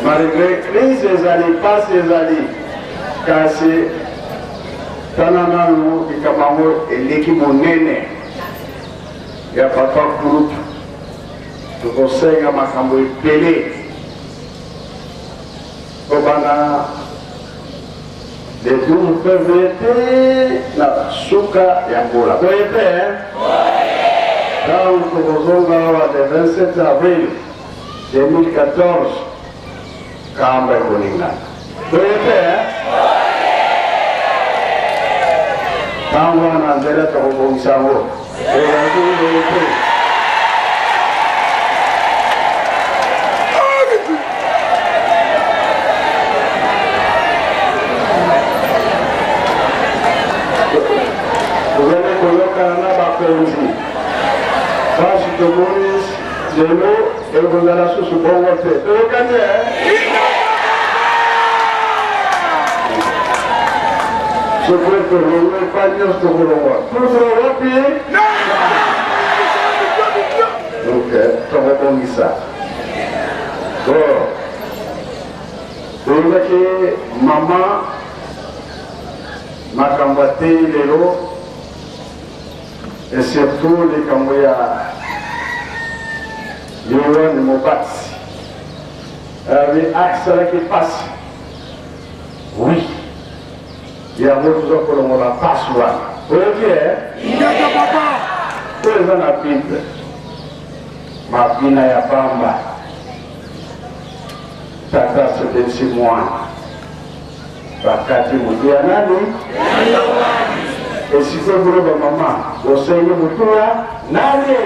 Malgré crise les années, passe les années, cassé, Tananano et Kamamo et l'équipe Nene. Il n'y a pas de groupe. Le conseil à Makambo est pelé. Obana, les 12 février, la Souka et Angola. Vous voyez, hein? Là où nous le 27 avril 2014, Kamba et Boninga. Vous voyez, hein? Quand on a un délai de rebondissement, vous allez coloquer un abat ici. Parce que vous avez et vous allez la sous bon côté. Vous gagnez, hein? Je crois que vous n'avez pas dit ce que vous voulez voir. Tout le monde pied? Ok, ça va bon ça. Bon. Vous voyez que maman m'a combattu les lots et surtout les Cambouya. Ils ont mon bat. Les axes qui passent. Oui. Il y a beaucoup de gens qui ont la passe. Vous voyez, il y a des papas. Tous les gens à Bible. Ma pina ya pamba. Tata c'était 6 mois. Wakati mutia nani? Et si vous voulez maman, vous savez mutua nani?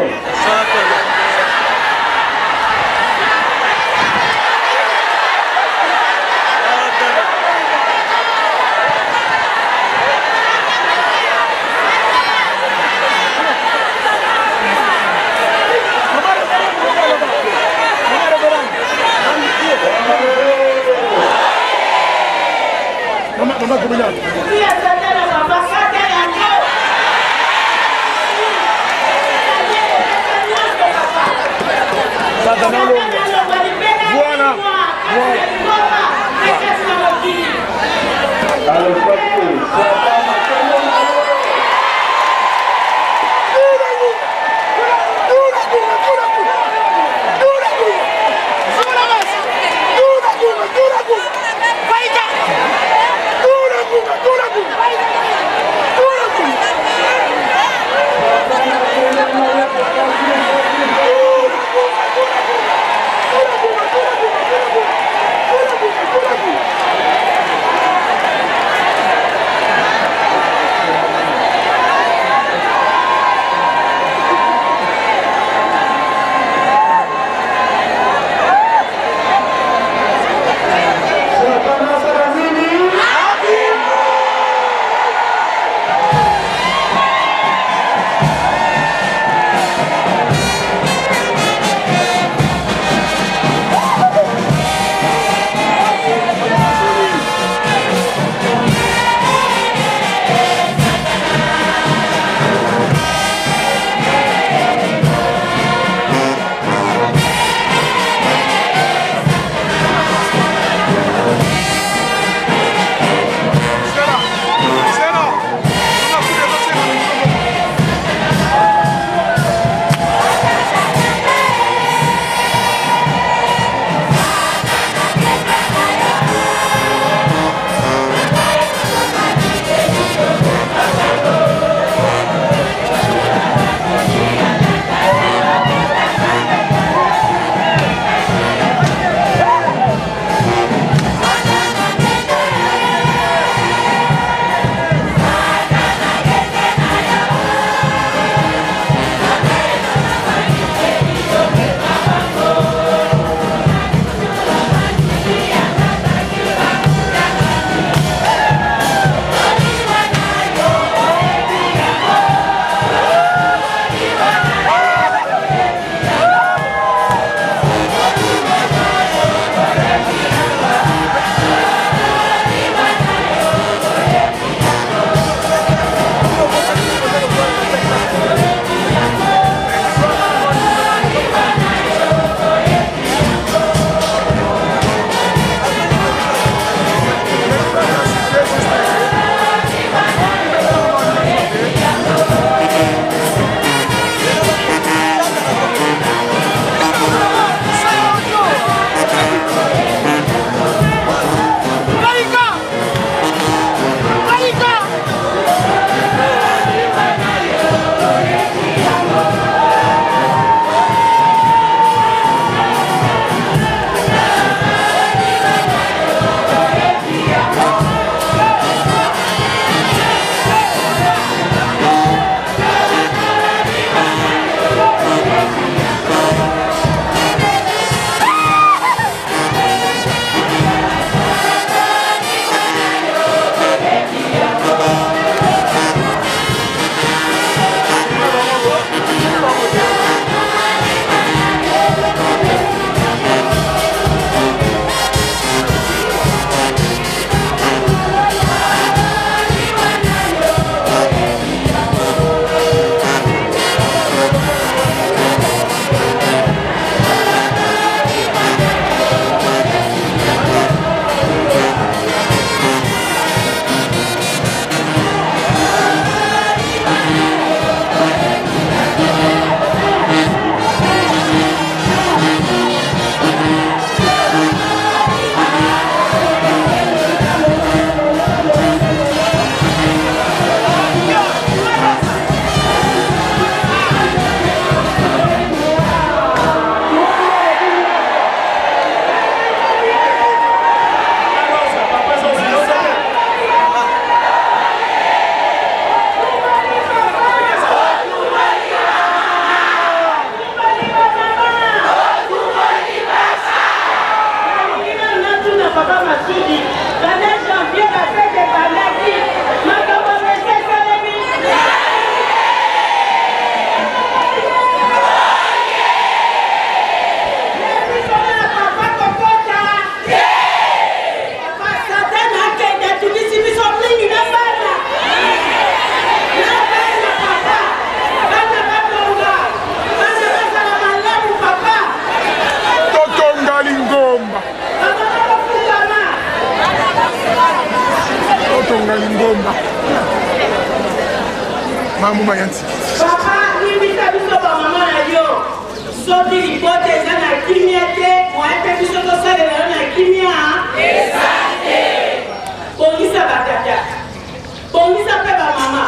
Mamuma yanti. Papa, limita biso ba mama na yo. Soki lipote eza na kimia te, moyepe biso tosalela yo na kimia. Ezate. Bongisa batata. Bongisa pe ba mama.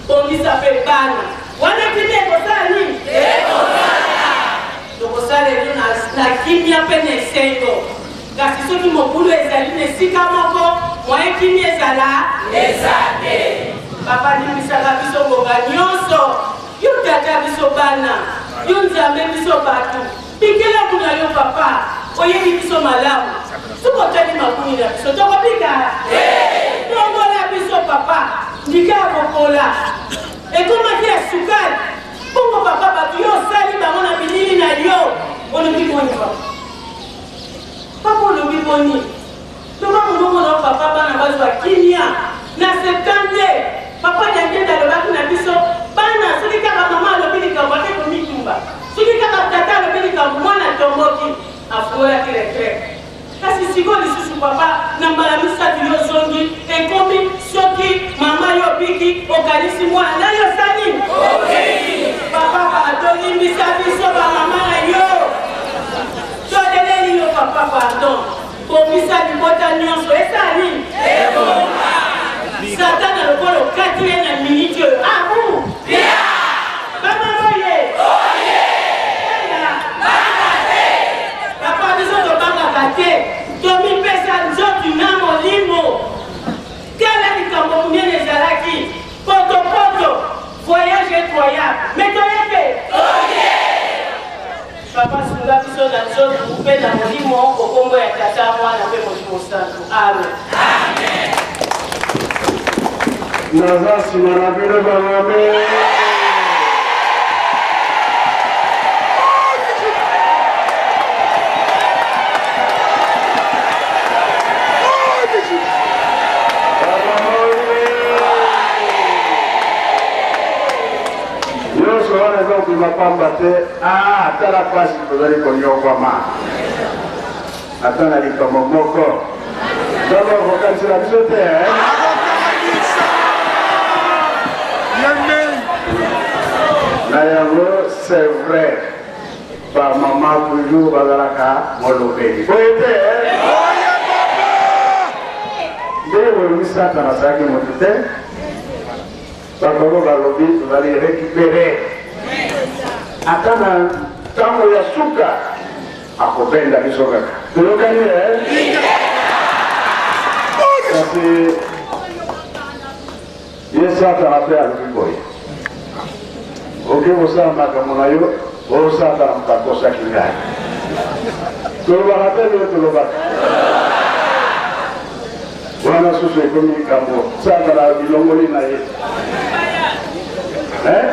Bongisa pe bana. Wana kimia ekosala nini? Ekosala. Tokosalela yo na kimia pe na esengo. Kasi soki mokulu ezali na esika moko, moye kimia ezala. Ezate. Papa limbisaka biso ngonga nyonso. Yo tata biso bana. Yo nzambe biso batu. Pikela kuna yo papa. Oyebi biso malamu. Suko tani makuni na biso. Toko pika. Tongola biso papa. Ndika kokola. Ekoma kia sukali. Pongo papa batu yo sali bango na bilili na yo. Olobi boni papa. Papa olobi boni. Toma munongo na papa bana bazwa kimia. Na septande. Papa nyangenda lobaki na biso. Bana soki kaka mama alobi likambo ake komitumba. Soki kaka tata alobi likambo mwana tomboki. Afuola kile. Kasi siko lisusu papa na mbala misatu yo zongi. Ekomi soki mama yo biki okanisi mwana yo sani. Papa pardon limbisa biso ba mama na yo. Todeleli yo papa pardon. Komisa libota nyonso esani. Satan a le polo 4e minute. Ah vous? Bien. Maman oye. Oye. Papa biso to banga kate. Tomi pesa nzotu na molimo. Kala likambo munene zalaki. Poto. Voyage incroyable. Mais toyeke. Oye. Papa sunga biso na nzotu pe na molimo okombo ya tata mwana pe molimo santu. Amen. Amen. Nazasi marabire bangame. Yo soane zonki mapamba te. Tala pasi tozali konyokwama. Atana likambo moko. D'abord vokanisela biso te. C'est vrai. Par maman toujours bazalaka molobeli. Boyete. Ndewe misata na saki motute. Bakoro balobi tozali récupérer. Atana tango ya suka akobenda biso kaka. Tolokani Kasi yesata na pe aliboy. Ok, vous avez un camonayo, vous avez un tacosa qui gagne. Tu le vas rappeler ou tu le vas? Voilà ce que c'est comme il camo. Ça va la bilongoli naïe. Hein?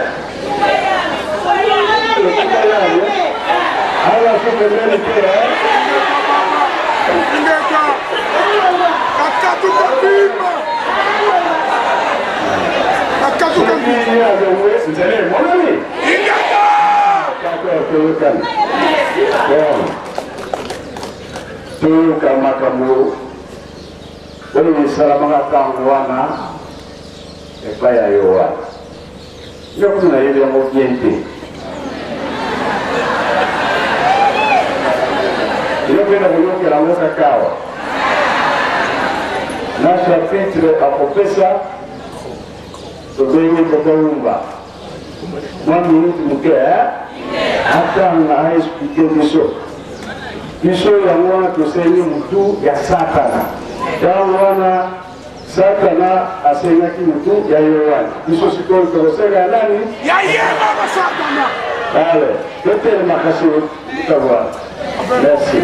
Alors, je vais le dire, hein? Tu kama kamu, boleh salamah tangguana, ekaya yowa. Yo kuna ile ya mokiente. Yo kuna buyoke la moka kawa. Na chapitre apopesa Tobeni Kotorumba. 1 minute muke, atanga a expliquer biso. Biso ya mwana toseni mutu ya Satana. Ya mwana Satana asengaki mutu ya Yohana. Biso sikoyo tokoseka ya nani? Ya Yehova Satana. Allez, peut-être ma casse savoir. Merci.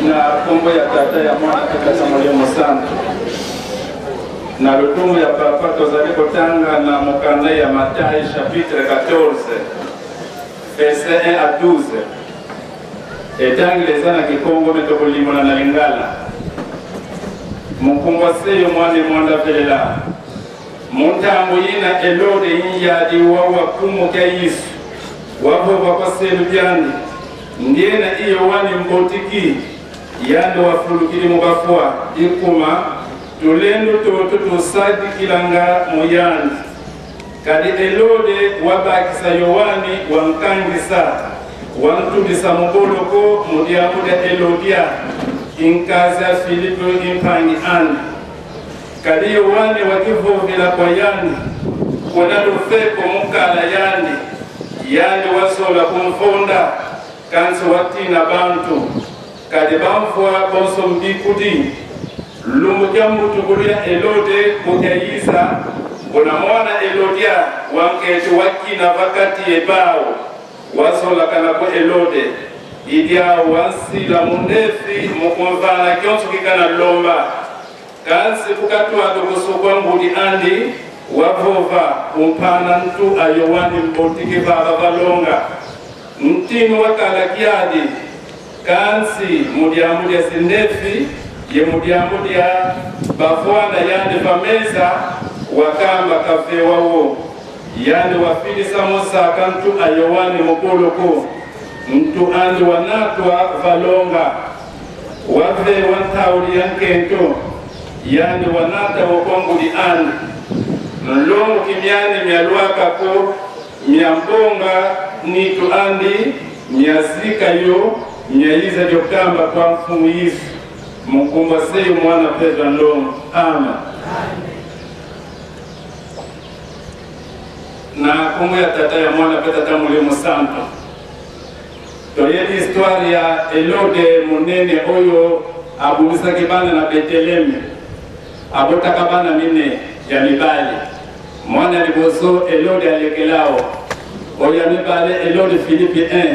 Na kombo ya tata ya mwana kaka Molimo Santu. Na lutumbu ya papa tozali kotanga na mokanda ya Matthieu chapitre 14 verset 1 à 12. Etangi leza na kikongo metokolimola na lingala. Mukumbwa seyo mwane mwanda velela. Muntambu yina elode yinyadi wawa kumu kia Yesu. Wapo wapa selu byandi. Ndiena iyo wani mbotiki. Yando wafulukili mubafua ikuma tulendo toto tosadi kilanga moyandi kadi elode wabakisa Yohani wankangisa wantubisa muboloko mudiamuda Elodia inkaza Filipo impangi andi kadi Yohani wakivuvila kwa yani wanalufeko mukala yani wasola kumfonda kanso watina bantu kadi bamfwa bonso mbikudi lumu jambu tukulia Elode kujayisa kuna mwana Elodia wanketu wakina wakati ebao wasola kana ko Elode idia wansi la mundefi mukumvana kyonsu kikana lomba kansi kukatwa dokusukwa ngudi andi wavova umpana ntu ayowani mbotike baba valonga mtinu wakala kiadi kansi mudiamudia sindefi ye mudiamudia bafwana yandi fameza wakamba kafe wawo yandi wafilisa mosaka ntu ayowani mukoloko mtu andi wanatwa valonga wave wantauli yankento yandi wanata wakonguli andi nlongo kimiani mialuaka ko miambonga nitu andi miazika yo miaiza jokamba kwa mfumu Yesu mukumba seyo mwana Pedro nlongo ama na kumbu ya tata ya mwana Pedro mulimo santo toyeli histoire ya Elode munene oyo abulisa kibana na Beteleme abotaka bana mine ya mibali mwana liboso Elode alekelao oya mibale Elode Filipi 1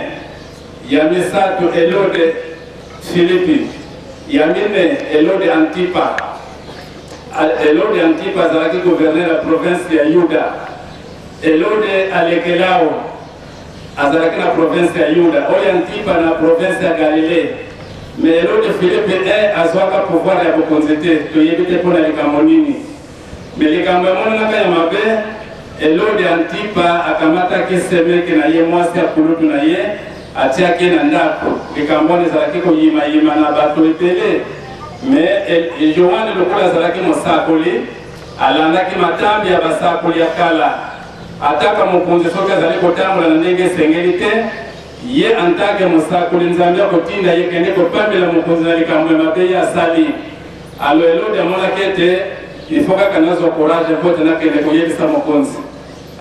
ya misatu Elode Filipi ya mine Elode Antipa zalaki gouverneur la province ya Yuda Elode alekelao azalaki na province ya Yuda oya Antipa na province ya Galilée mais Elode Filipi 1 azwaka pouvoir ya bokonzete toyebite pona likambo nini mais likambo ya mwana naka ya mabe Elode Antipa akamataki semeke na ye mwasi ya kulutu na ye atiaki na ndako likambo ezalaki koyima na bato etele mais Yohane lokola azalaki mosakoli alandaki matambi ya basakoli ya kala ataka mokonzi soki azali kotambola na ndenge esengeli te ye antake mosakoli nzambe akotinda ye kende kopambela mokonzi na likambo ya mabe ye asali alo Elode amonaki ete ifo kaka nazwa courage pote nakende koyebisa mokonzi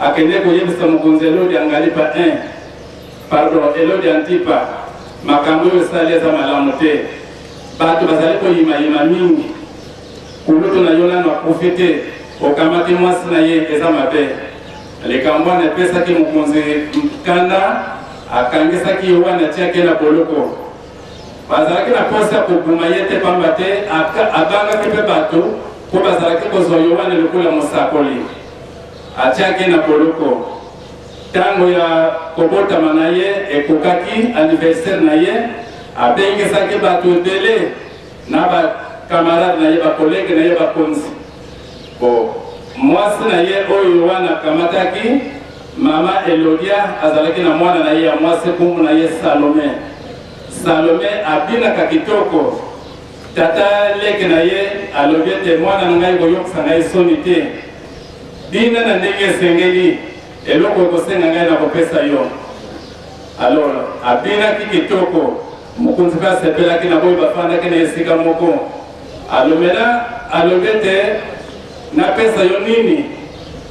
akende koyebisa mokonzi Elode angalipa 1 pardon Elode Antipa makambo oyo esali eza malamu te bato bazali koyima mingi kulutu na yo nano akufi te okamati mwasi na ye eza mabe likambo wana epesaki mokonzi mkanda akangisaki Yohane atiaki na boloko bazalaki na posa ya kobuma ye te pamba te abangaki mpe bato po bazalaki kozwa Yohane lokola mosakoli atiaki na boloko tango ya kobotama na ye ekokaki anniversaire na ye abengisaki bato ebele na bakamarade na ye bakolege na ye bakonzi mwasi na ye oyo Yohane akamataki mama Elodia azalaki na mwana na ye ya mwasi kumbu na ye Salome abinaka kitoko tata leke na ye alobi ete mwana ngai koyokisa ngai soni te dina na ndenge esengeli eloko ekosenga ngai na kopesa yo alors abinaki kitoko mokonzi mpe asepelaki na boyo bafandaki na esika moko alomela alobi ete napesa yo nini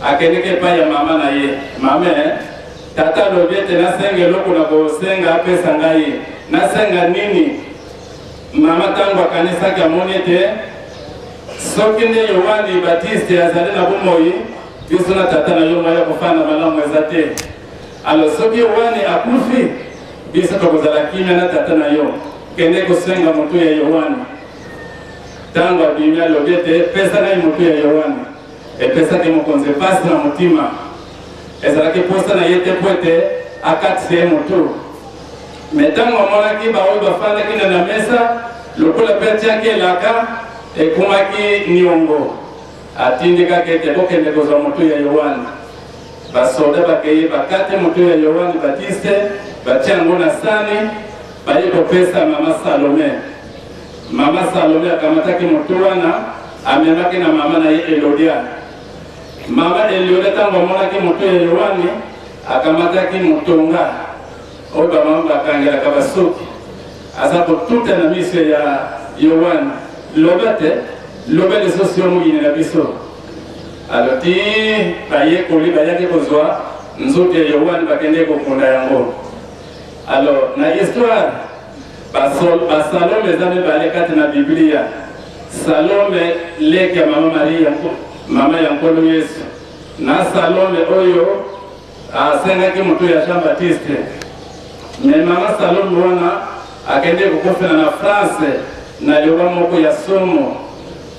akendeke epai ya mama na ye mama tata alobi ete nasenga eloko na kosenga apesa ngai nasenga nini mama tango akanisaki amoni ete soki nde Yohane Baptiste azali na bomoi biso na tata na yo maya kofana malamu eza te alors soki Yohane akufi biso tokozala kimia na tata na yo kende kosenga moto ya Yohane tango abimi alobi ete pesa ngai moto ya Yohane epesaki mokonzi pasi na motima ezalaki posa na ye te po ete akatisi ye moto mais tango amonaki baoyo bafandaki na mesa lokola mpe atiaki elaka ekomaki niongo atindikaki ete bokende kozwa moto ya Yohane basoda bakei bakate moto ya Yohane Baptiste batia yango na sani baye kopesa mama Salome akamataki moto wana amemaki na mama na ye Elodia. Mama Elodia tango monaki moto ya Yohane akamataki motonga oyo bamama bakangelaka basuki aza kotuta na miso ya Yohane loba te loba lisusu yo mokili na biso aloti bayekoli bayaki kozwa nzoto ya Yohane bakende kokunda yango. Alors na histoire basalome eza mibale kati na Biblia. Salome leki ya mama Maria mama ya nkolo Yesu na Salome oyo asengaki moto ya Jean Baptiste. Me mama Salome wana akende kokofela na France na liwa moko ya somo.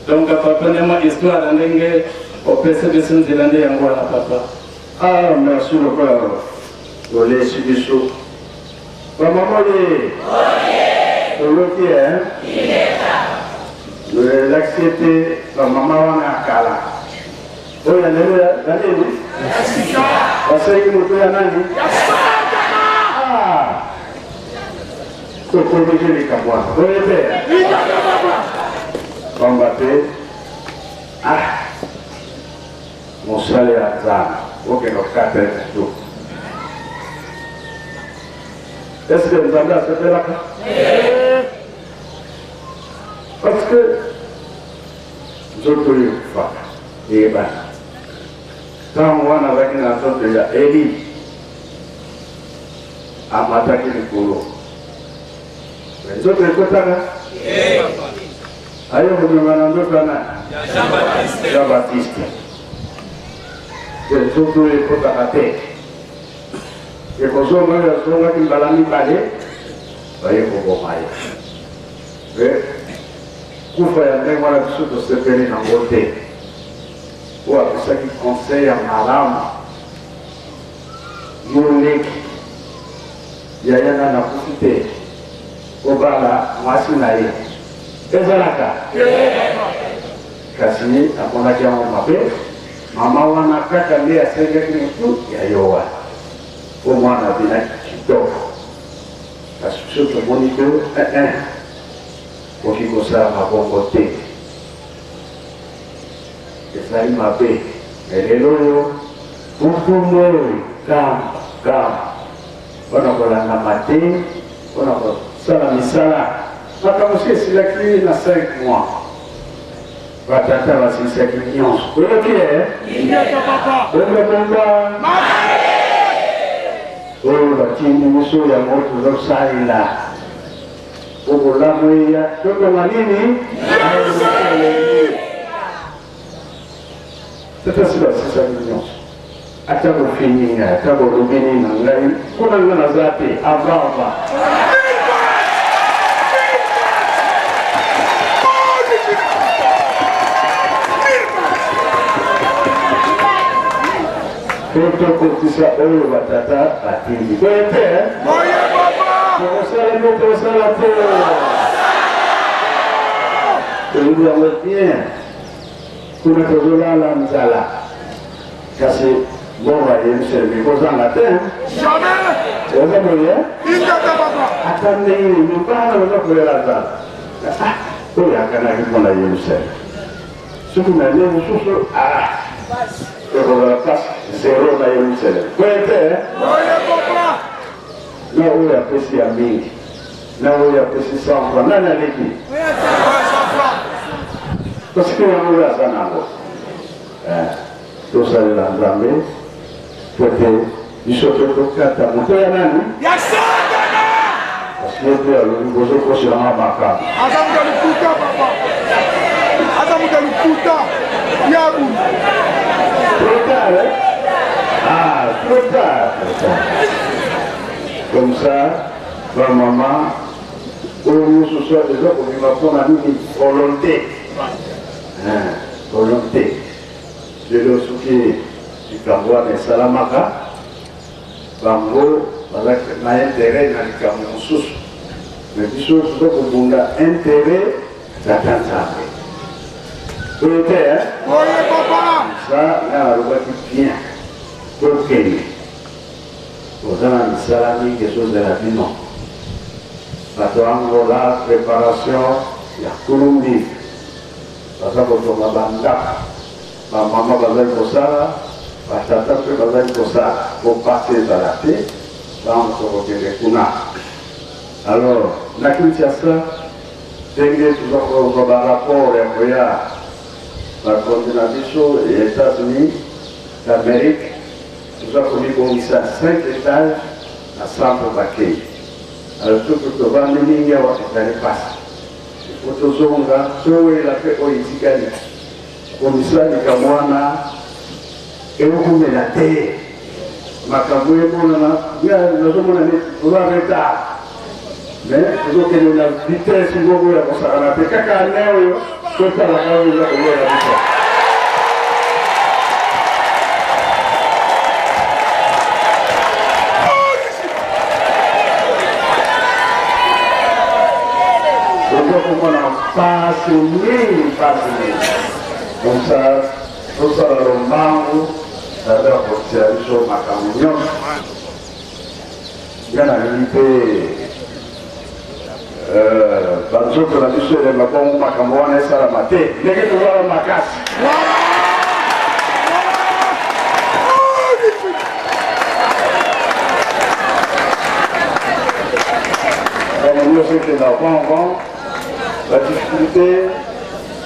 Donc papa nema histoire ndenge opese biso nzela nde yango wana papa. Ah, merci le père. Olé Sibiso. Maman Olé. Olé. L'accepter la maman wana kala. Oya nele nani? Basa hii mtu ya nani? Ah. Koko mjini kabwa. Oya pe. Bambate. Ah. Mosale azana. Ok, no kate tu. Est-ce que vous avez accepté la carte? Parce que je peux le faire. Et bien, quand on a avec une attente de la Élie, à m'attaquer le boulot. Les autres écoutez là? Aïe, vous me demandez Jean-Baptiste. Les autres écoutez à la tête. Et pour ça, moi, je suis là qui m'a mis parler. Voyez, pour vous mailler. Kufa ya ndenge wana biso tosepeli nango te oyo apesaki conseil ya malamu yo leki yayanga nakufi te kobala mwasi na ye ezalaka kasi aponaki yango mabe mama wana kaka nde asengaki motu ya yo wana po mwana binaki kitoko kasi biso tomoni te pour qu'il soit à bon côté. Et ça il m'a fait. Mais les loyaux, pour tout le monde, calme. On a pour la maté, on a pour ça la misala. Ma camouflée, c'est la clé dans 5 mois. Batata va se 5 millions. Vous le qui est? Il n'y a pas papa. Vous le combat. Oh, la team, nous sommes à mort, nous sommes là. Pour la moya, tout le monde c'est facile, c'est ça millions. Attends pour finir, attends pour revenir dans la vie. Pour la zappé, avant. Pour tout ça, on va tata à Tindi. Vous êtes hein? Nous avons bien pour notre journal la Mzala. Car c'est bon, voyez, monsieur, mais vous en avez jamais. Vous avez moyen? Attendez, nous parlons de la Mzala. Ah, il y a un canard qui m'a dit, monsieur. Ce que vous m'avez dit, monsieur, ah, on va passer 0 dans le monsieur. Vous êtes hein? Là où il y a apprécié à 1000, là où il y a apprécié 100 francs, là, il y a l'équipe. Parce que nous avons un tout ça est dans l'armée, peut-être, il se fait au 4 à monter à l'année. Parce qu'il y a le niveau de prochain à Baka. Adam le puta, papa. Adam le puta. Yabou. Trop tard, hein? Ah, trop tard. Comme ça, ma maman, au lieu ce soit déjà pour lui m'apprendre à nous une volonté. Volonté. Je le soutiens du Kamboua de Salamaka. Bango, avec l'intérêt dans le Kamboua. Mais puis, ce qu'on a intérêt d'attendre ça. Vous êtes, hein? Oui, papa. Ça, là, on voit bien. Pour qu'il vous avez un salami, quelque chose de la vie, non. La préparation, il y a Colombie. baza kotonga bandako bamama bazali kosala batata mpe bazali kosala po pasi ezala te bamoto kokende kuna. Alors na Kinshasa ndenge toza kozwa barapport ya koya bakonzi na biso ya États-Unis d'Amérique toza komibongisa 5 étages na centre bakei. Alors soki tovandi mingi awa ezali pasi po tozonga toyela mpe oyo etikali komisalika mwana eokomela te makambo emonana nazomona neti toza retard mais tozokende na vitesse moko ya kosakana te kaka ane oyo totalaka oyo eza koyola biso. Pasi mingi. Comme ça, tout ça dans le mango, ça va porter à l'eau ma camion. Bien à l'unité, dans le jour de la mission, il y a ma bombe, ma camion, et ça la maté. Mais que tu vois ma casse. Nous sommes dans le bon. La difficulté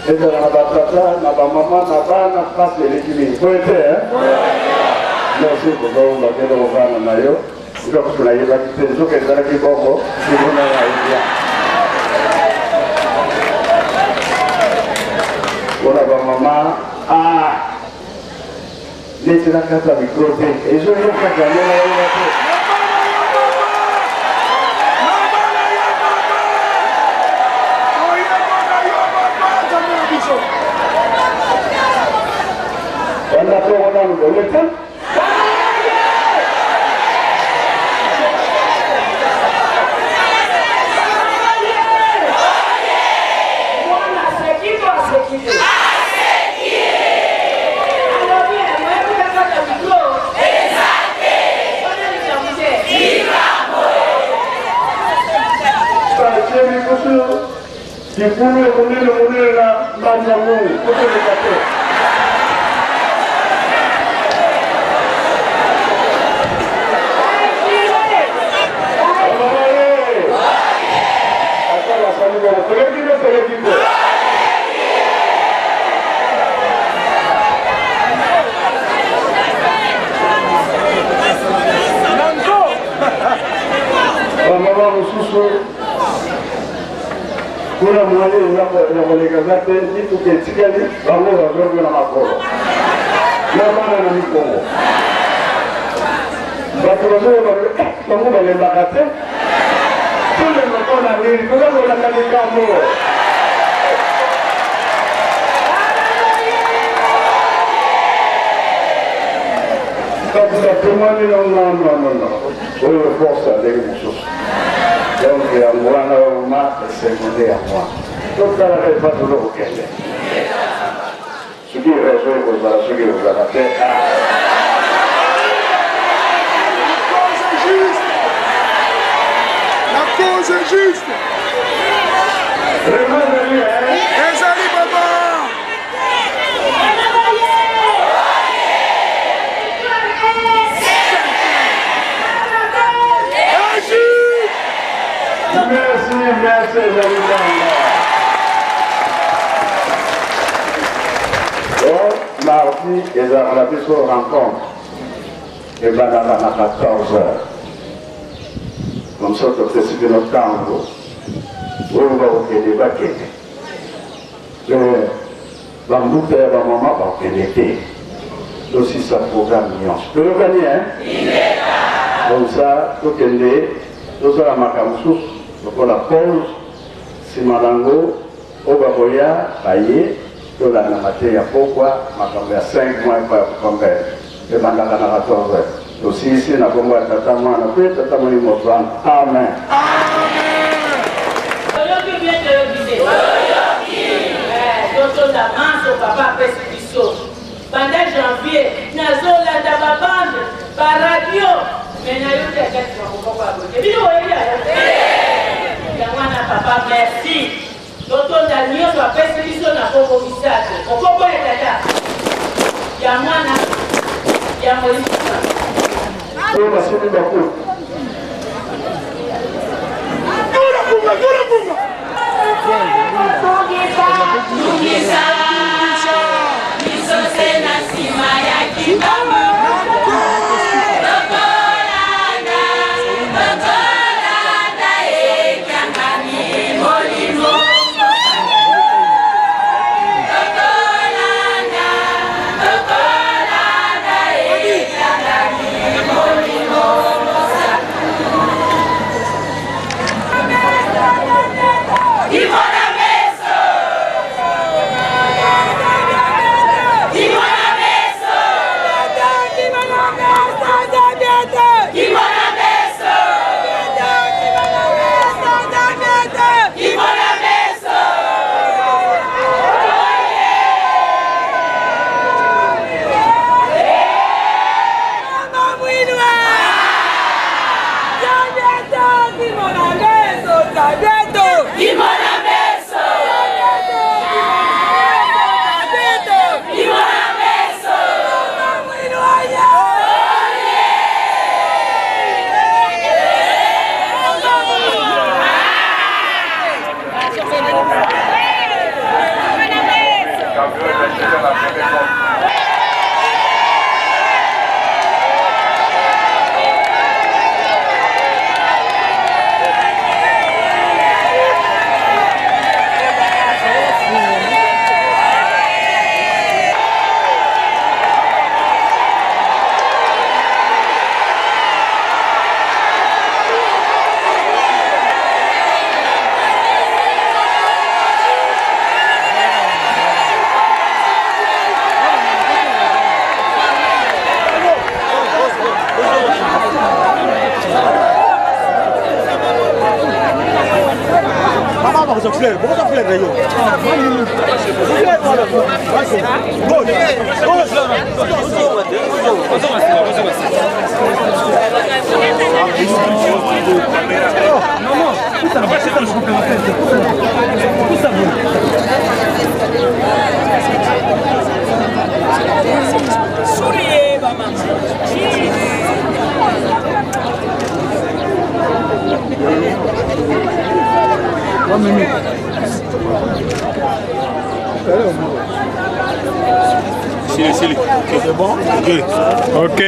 est dans la batata, na maman, na bana, face de l'équilibre. Il faut être, hein? Merci pour vous, la gueule au vent, na mayo. Il faut que vous ayez la qualité de ce que vous avez dit, bon, si vous n'avez rien. Voilà, maman, ah, laissez la carte avec côté. Et je vais vous faire gagner la réalité. kuna mwale unakolekazate nitu ketikali bango bazongo na makolo na bana na mikongo bato bango balembaka te tolemako na nini tozakolaka likambo kapula temwani non oyo force ndenge mosusu. Donc, il y a un moment c'est monté à moi. Donc, ça n'arrive pas toujours au Kenya. Ce qui est raison, ce qui vous a fait. La cause est juste. Ezali Baba. Merci, donc, mardi, les Arabes se rencontrent. Et bien, à 14h. Comme ça, tu fais ce notre tango. On va au Québec. Le bambou, père, maman, va au Québec. Aussi, ça programme mignon. Tu peux revenir, hein? Comme ça, tout est né. Tout ça, la macamousous. Donc la pause, si Malango, Obaboya, Baye, que la namate ya pourquoi, ma caméra 5 mois pour combien, et ma caméra 14 heures. Aussi ici, na bongo tata moi, na peut tata moi motran. Amen. Aujourd'hui bien te reviser. Toto la manso papa persécution. Pendant janvier, nazo la tababande, par radio, mais na yo te kati na bongo ba bote. Bino oya. Papa, merci. D'autant d'années, on va faire ce qu'ils ont Makobo Bisato. Okobo ya tata. Ya mwana. Ya Molisima. Kwa masini bakuu. Dura bunga, dura bunga. Tugisa. Misose na sima ya kibamba. Pourquoi ça flèche d'ailleurs? Sili. C'est bon? Ok.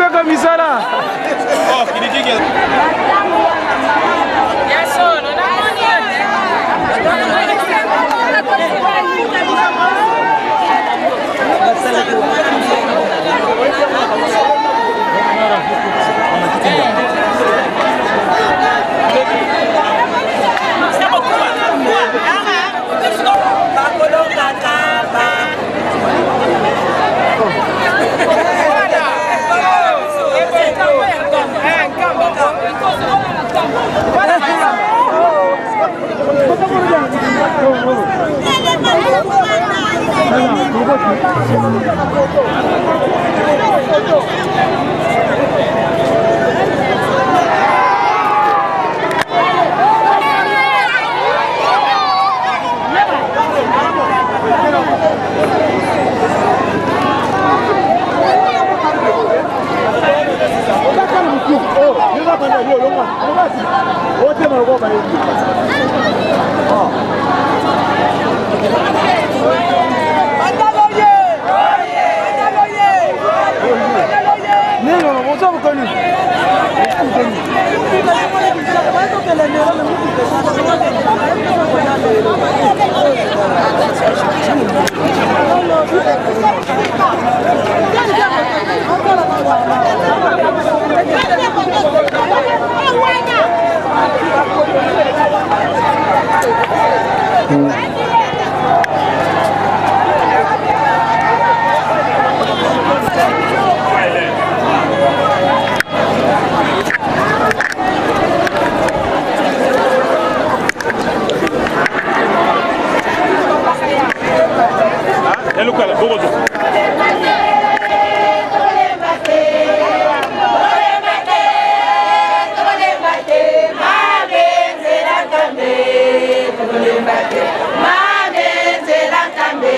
Kaka misala. Oh, kidiki. Mabenzela kambe,